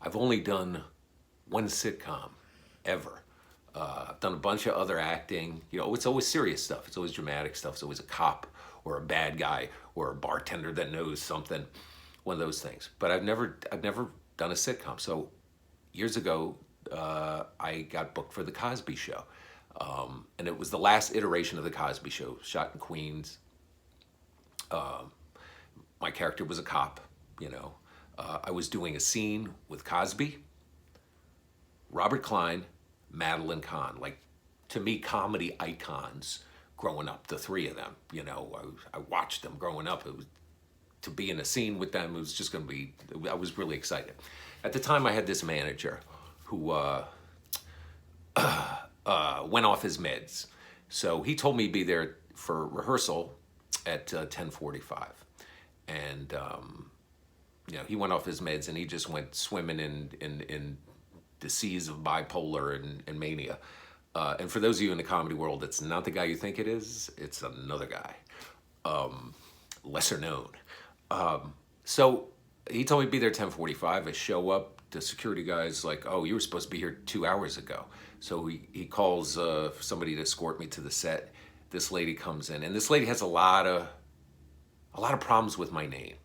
I've only done one sitcom ever. I've done a bunch of other acting. You know, it's always serious stuff. It's always dramatic stuff. It's always a cop or a bad guy or a bartender that knows something. One of those things. But I've never done a sitcom. So years ago, I got booked for the Cosby Show, and it was the last iteration of the Cosby Show, shot in Queens. My character was a cop. You know, I was doing a scene with Cosby, Robert Klein, Madeline Kahn, like, to me, comedy icons growing up, the three of them. You know, I watched them growing up. It was, to be in a scene with them, it was just going to be, I was really excited. At the time, I had this manager who went off his meds. So he told me to be there for rehearsal at 10:45. And, you know, he went off his meds and he just went swimming in the seas of bipolar and mania. And for those of you in the comedy world, it's not the guy you think it is. It's another guy, lesser known. So he told me to be there at 10:45. I show up. The security guy's like, "Oh, you were supposed to be here 2 hours ago." So he calls somebody to escort me to the set. This lady comes in, and this lady has a lot of problems with my name,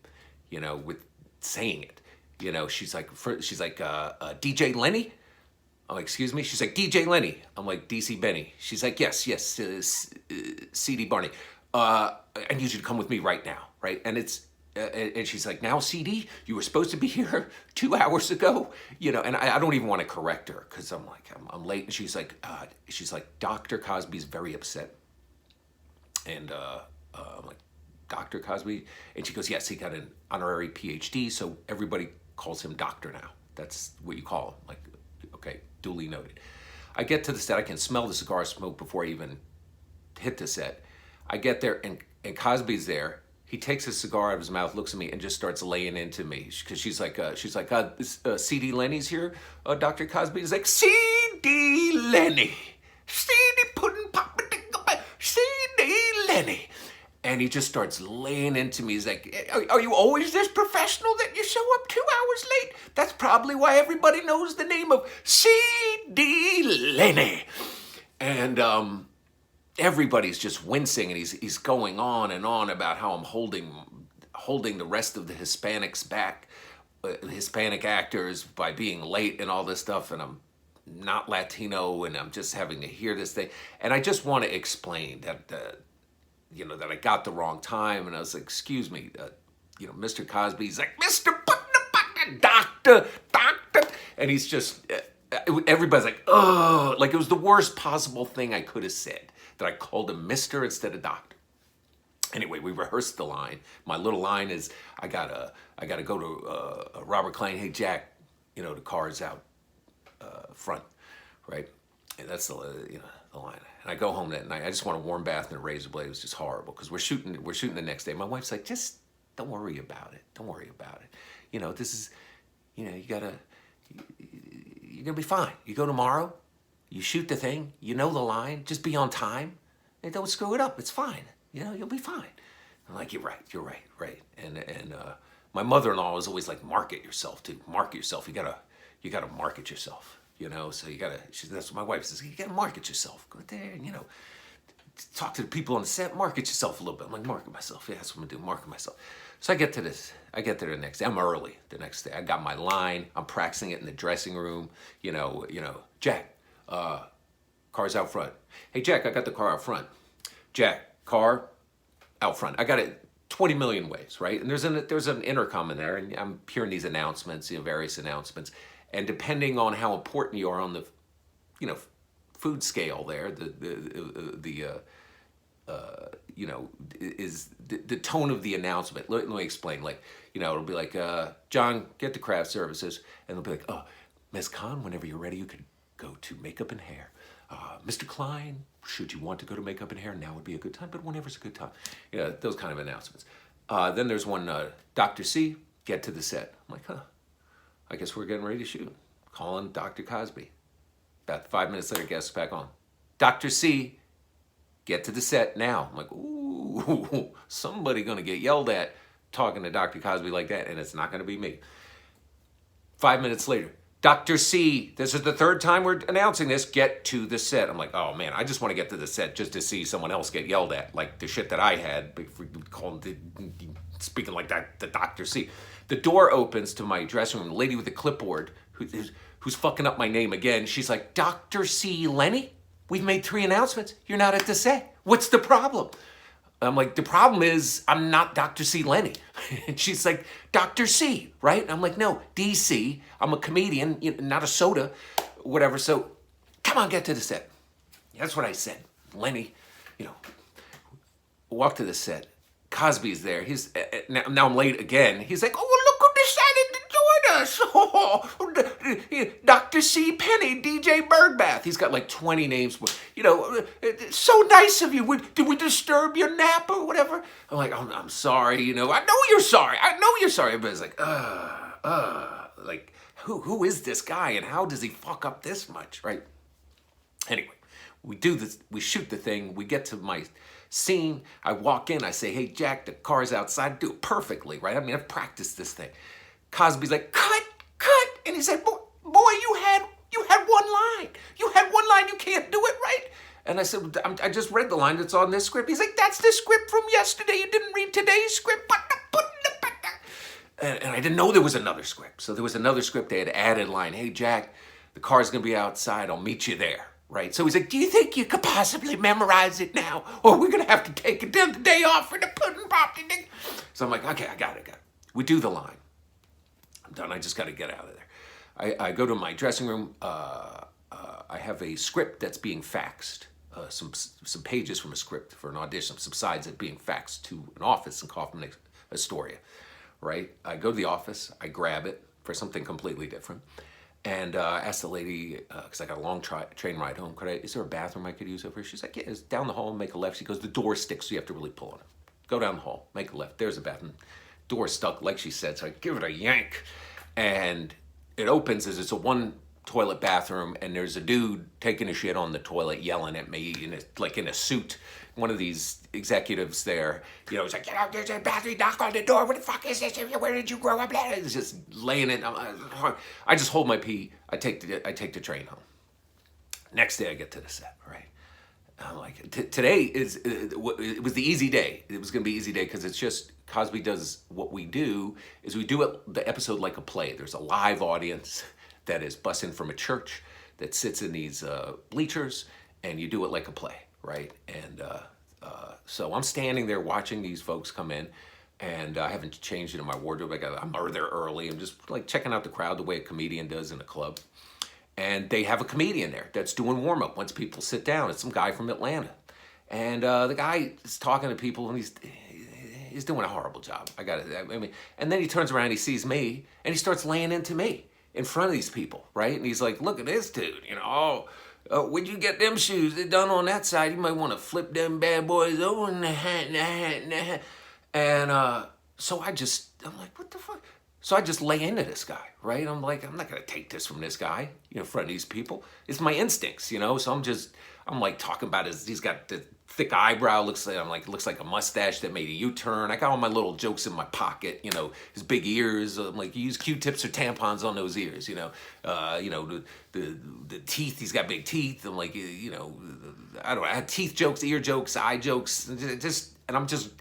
you know, with saying it. You know, she's like, DJ Lenny. I'm like, excuse me? She's like, DJ Lenny. I'm like, DC Benny. She's like, yes, CD Barney. I need you to come with me right now, right? And it's, and she's like, now CD, you were supposed to be here 2 hours ago, you know. And I don't even want to correct her because I'm like, I'm late. And she's like, Dr. Cosby's very upset. And I'm like, Dr. Cosby? And she goes, yes, he got an honorary PhD, so everybody calls him doctor now. That's what you call him. Like, okay, duly noted. I get to the set. I can smell the cigar smoke before I even hit the set. I get there, and Cosby's there. He takes his cigar out of his mouth, looks at me, and just starts laying into me. Because she's like, CD Lenny's here, Dr. Cosby. He's like, CD Lenny. CD Puddin' Pop, CD Lenny. And he just starts laying into me. He's like, are you always this professional that you show up 2 hours late? That's probably why everybody knows the name of C.D. Lenny. And everybody's just wincing, and he's going on and on about how I'm holding the rest of the Hispanics back, Hispanic actors, by being late and all this stuff, and I'm not Latino, and I'm just having to hear this thing. And I just want to explain that you know, that I got the wrong time. And I was like, excuse me, you know, Mr. Cosby. He's like, Mr. Doctor. And he's just, everybody's like, oh, like it was the worst possible thing I could have said, that I called him Mr. instead of Doctor. Anyway, we rehearsed the line. My little line is, I gotta go to Robert Klein. Hey, Jack, you know, the car's out front, right? And that's the line. And I go home that night. I just want a warm bath and a razor blade. It was just horrible because we're shooting the next day. My wife's like, just don't worry about it. Don't worry about it. You know, this is, you know, you're gonna be fine. You go tomorrow, you shoot the thing, you know the line, just be on time, and don't screw it up. It's fine. You know, you'll be fine. I'm like, you're right. And my mother-in-law was always like, market yourself, too. Market yourself. You gotta market yourself. You know, so that's what my wife says. You gotta market yourself. Go there and, you know, talk to the people on the set, market yourself a little bit. I'm like, market myself. Yeah, that's what I'm gonna do, market myself. So I get there the next day. I'm early the next day. I got my line. I'm practicing it in the dressing room. You know, Jack, car's out front. Hey, Jack, I got the car out front. Jack, car out front. I got it 20 million ways, right? And there's an intercom in there, and I'm hearing these announcements, you know, various announcements. And depending on how important you are on the, you know, food scale there, you know, is the tone of the announcement. Let me explain. Like, you know, it'll be like, John, get to craft services. And they'll be like, oh, Ms. Khan, whenever you're ready, you can go to makeup and hair. Mr. Klein, should you want to go to makeup and hair, now would be a good time, but whenever's a good time. You know, those kind of announcements. Then there's one, Dr. C, get to the set. I'm like, I guess we're getting ready to shoot. Calling Dr. Cosby. About 5 minutes later, guests back on. Dr. C, get to the set now. I'm like, ooh, somebody gonna get yelled at talking to Dr. Cosby like that, and it's not gonna be me. 5 minutes later, Dr. C, this is the third time we're announcing this, get to the set. I'm like, oh man, I just want to get to the set just to see someone else get yelled at, like the shit that I had, speaking like that, the Dr. C. The door opens to my dressing room, the lady with the clipboard, who's fucking up my name again. She's like, Dr. C. Lenny, we've made 3 announcements. You're not at the set. What's the problem? I'm like, the problem is I'm not Dr. C. Lenny. And she's like, Dr. C, right? And I'm like, no, DC. I'm a comedian, not a soda, whatever. So come on, get to the set. That's what I said. Lenny, walk to the set. Cosby's there. He's now I'm late again. He's like, oh, look who decided to join us. Dr. C. Penny, DJ Birdbath. He's got like 20 names. So nice of you. Did we disturb your nap or whatever? I'm like, I'm sorry. I know you're sorry. Everybody's like, like, who is this guy and how does he fuck up this much, right? Anyway, we do this. We shoot the thing. We get to my scene. I walk in. I say, hey, Jack, the car's outside. Do it perfectly, right? I mean, I've practiced this thing. Cosby's like, cut. And he said, boy, you had one line. You had one line. You can't do it, right? And I said, I just read the line that's on this script. He's like, that's the script from yesterday. You didn't read today's script. And I didn't know there was another script. So there was another script. They had added line, hey, Jack, the car's going to be outside. I'll meet you there, right? So he's like, do you think you could possibly memorize it now? Or we're going to have to take the day off for the pudding pop thing? So I'm like, okay, I got it. We do the line. I'm done. I just got to get out of there. I go to my dressing room. I have a script that's being faxed. Some pages from a script for an audition, some sides that being faxed to an office in Kaufman, Astoria, right? I go to the office, I grab it for something completely different, and ask the lady, because I got a long train ride home, is there a bathroom I could use over here? She's like, yeah, it's down the hall, make a left. She goes, the door sticks, so you have to really pull on it. Go down the hall, make a left, there's a bathroom. Door stuck, like she said, so I give it a yank, and it opens as it's a one toilet bathroom, and there's a dude taking a shit on the toilet yelling at me in a suit. One of these executives there, he's like, get out, there's a bathroom, knock on the door, what the fuck is this, where did you grow up? It's just laying it. I just hold my pee. I take the train home. Next day I get to the set, right? I'm like, today it was the easy day. It was gonna be easy day because it's just Cosby does what we do is we do the episode like a play. There's a live audience that is busing from a church that sits in these bleachers, and you do it like a play, right? And so I'm standing there watching these folks come in, and I haven't changed into my wardrobe. I'm there early. I'm just like checking out the crowd the way a comedian does in a club. And they have a comedian there that's doing warm-up once people sit down. It's some guy from Atlanta. And the guy is talking to people, and he's doing a horrible job. And then he turns around, he sees me, and he starts laying into me in front of these people, right? And he's like, look at this dude, where'd you get them shoes? They're done on that side. You might want to flip them bad boys over in the hat. And so I'm like, what the fuck? So I just lay into this guy, right? I'm like, I'm not gonna take this from this guy, in front of these people. It's my instincts, So I'm like talking about he's got the thick eyebrow, looks like a mustache that made a U-turn. I got all my little jokes in my pocket, his big ears. I'm like, you use Q-tips or tampons on those ears, the teeth, he's got big teeth. I'm like, I don't know, I had teeth jokes, ear jokes, eye jokes, and I'm just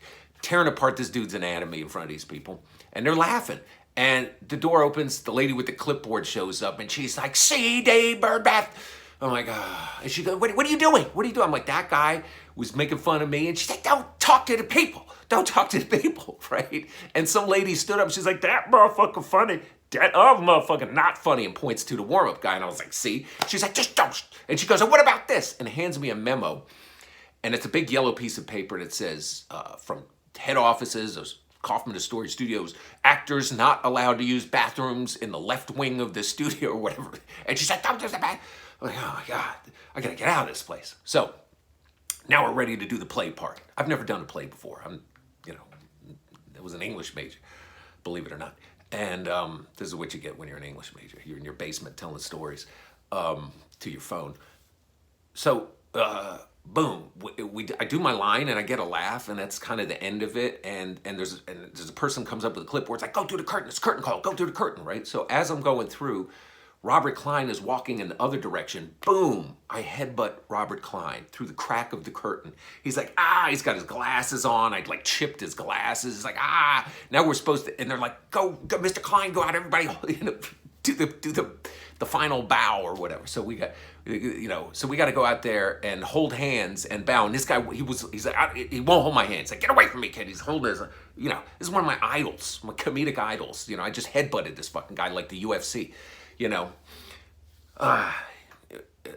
tearing apart this dude's anatomy in front of these people, and they're laughing. And the door opens, the lady with the clipboard shows up, and she's like, CD Birdbath. I'm like, and she goes, what are you doing? What are you doing? I'm like, that guy was making fun of me. And she's like, don't talk to the people. Don't talk to the people, right? And some lady stood up, she's like, that motherfucker funny. That other motherfucker not funny, and points to the warm-up guy. And I was like, see? She's like, just don't. And she goes, oh, what about this? And hands me a memo. And it's a big yellow piece of paper that says, from head offices of Kaufman Astoria Studios, actors not allowed to use bathrooms in the left wing of the studio or whatever. And she's like, don't use the bathroom. I'm like, oh my God, I gotta get out of this place. So now we're ready to do the play part. I've never done a play before. It was an English major, believe it or not. And this is what you get when you're an English major. You're in your basement telling stories to your phone. So boom, I do my line and I get a laugh, and that's kind of the end of it. And there's a person comes up with a clipboard. It's like, go through the curtain. It's a curtain call. Go through the curtain, right? So as I'm going through, Robert Klein is walking in the other direction. Boom! I headbutt Robert Klein through the crack of the curtain. He's like, ah! He's got his glasses on. I'd like chipped his glasses. He's like, ah! Now we're supposed to, and they're like, go, Mr. Klein, go out, everybody, do the final bow or whatever. So we got, so we got to go out there and hold hands and bow. And this guy, he's like, he won't hold my hand. He's like, get away from me, kid. He's holding his, this is one of my idols, my comedic idols. I just headbutted this fucking guy like the UFC.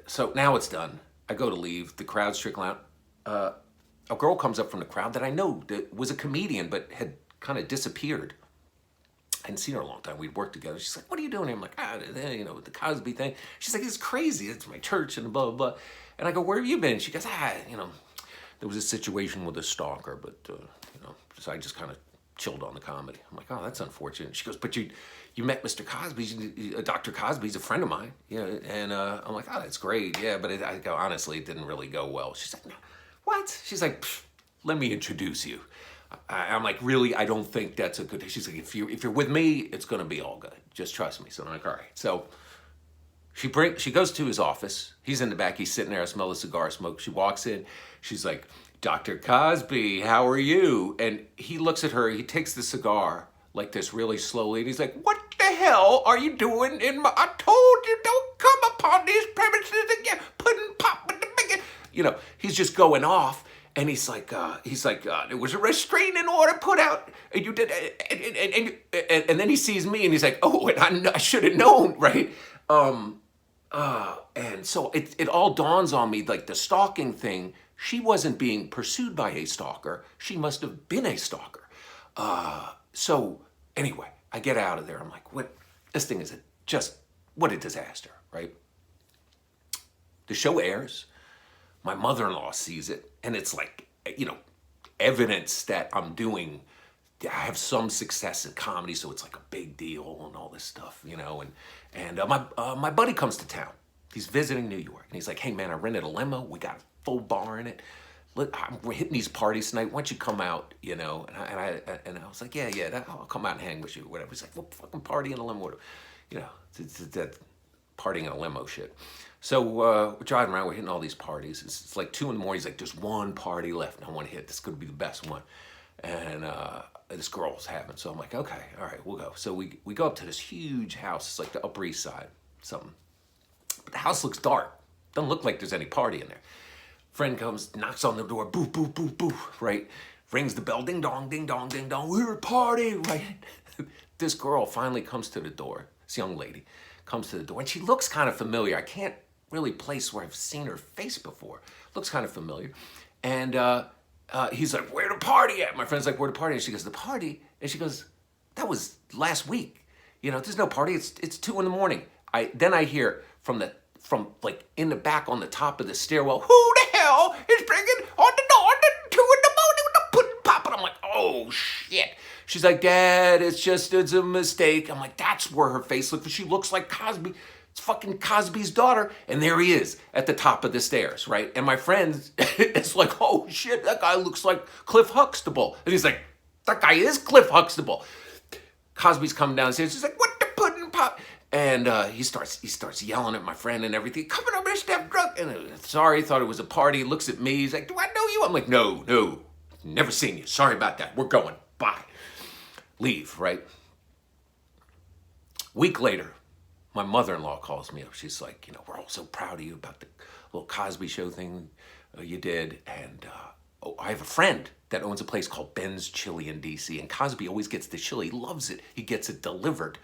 So now it's done. I go to leave. The crowd's trickling out. A girl comes up from the crowd that I know that was a comedian but had kind of disappeared. I hadn't seen her in a long time. We'd worked together. She's like, what are you doing here? I'm like, the Cosby thing. She's like, it's crazy. It's my church and blah, blah, blah. And I go, where have you been? She goes, there was a situation with a stalker, but, so I just kind of chilled on the comedy. I'm like, oh, that's unfortunate. She goes, but you met Mr. Cosby, Dr. Cosby's a friend of mine. And I'm like, oh, that's great. Yeah, but I go, honestly, it didn't really go well. She's like, no, what? She's like, let me introduce you. I'm like, really? I don't think that's a good thing. She's like, if you're with me, it's going to be all good. Just trust me. So I'm like, all right. So she goes to his office. He's in the back. He's sitting there. I smell the cigar smoke. She walks in. She's like, Dr. Cosby, how are you? And he looks at her. He takes the cigar like this really slowly. And he's like, what the hell are you doing I told you, don't come upon these premises again. Pudding pop with the big, he's just going off. And he's like, there was a restraining order put out, and you did, and then he sees me, and he's like, oh, and I should have known, right? And so it all dawns on me, like the stalking thing. She wasn't being pursued by a stalker. She must have been a stalker. So anyway, I get out of there. I'm like, what? This thing is what a disaster, right? The show airs. My mother-in-law sees it, and it's like, evidence that I have some success in comedy, so it's like a big deal and all this stuff, And my buddy comes to town. He's visiting New York, and he's like, hey, man, I rented a limo. We got a full bar in it. We're hitting these parties tonight. Why don't you come out, And I was like, yeah, I'll come out and hang with you, whatever. He's like, well, fucking party in a limo, it's that partying in a limo shit. So we're driving around, we're hitting all these parties. It's like 2 a.m. He's like, there's one party left. I want to hit. This could be the best one. And this girl's having. So I'm like, okay, all right, we'll go. So we go up to this huge house. It's like the Upper East Side, something. But the house looks dark. Doesn't look like there's any party in there. Friend comes, knocks on the door, boo, boo, boo, boo, right? Rings the bell, ding dong, ding dong, ding dong. We're a party, right? This girl finally comes to the door. This young lady comes to the door, and she looks kind of familiar. I can't really place where I've seen her face before. Looks kind of familiar. And he's like, where the party at? My friend's like, where the party? And she goes, the party? And she goes, that was last week. There's no party. It's 2 a.m. Then I hear from like in the back on the top of the stairwell, who the hell is bringing on the door at 2 a.m. with the pudding pop? And I'm like, oh shit. She's like, Dad, it's a mistake. I'm like, that's where her face looks. She looks like Cosby. It's fucking Cosby's daughter. And there he is at the top of the stairs, right? And my friend is like, oh shit, that guy looks like Cliff Huxtable. And he's like, that guy is Cliff Huxtable. Cosby's coming downstairs. He's like, what the pudding pop? And he starts yelling at my friend and everything. Coming over here, step drunk. And sorry, thought it was a party. Looks at me. He's like, do I know you? I'm like, no, never seen you. Sorry about that. We're going. Bye. Leave, right? Week later, my mother-in-law calls me up. She's like, we're all so proud of you about the little Cosby show thing you did. And I have a friend that owns a place called Ben's Chili in D.C. And Cosby always gets the chili. He loves it. He gets it delivered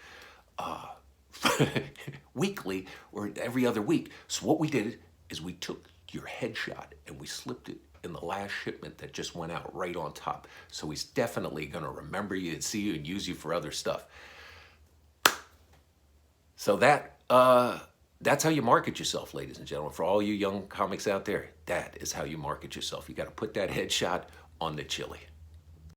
weekly or every other week. So what we did is we took your headshot and we slipped it in the last shipment that just went out right on top. So he's definitely going to remember you and see you and use you for other stuff. So that's how you market yourself, ladies and gentlemen. For all you young comics out there, that is how you market yourself. You got to put that headshot on the chili.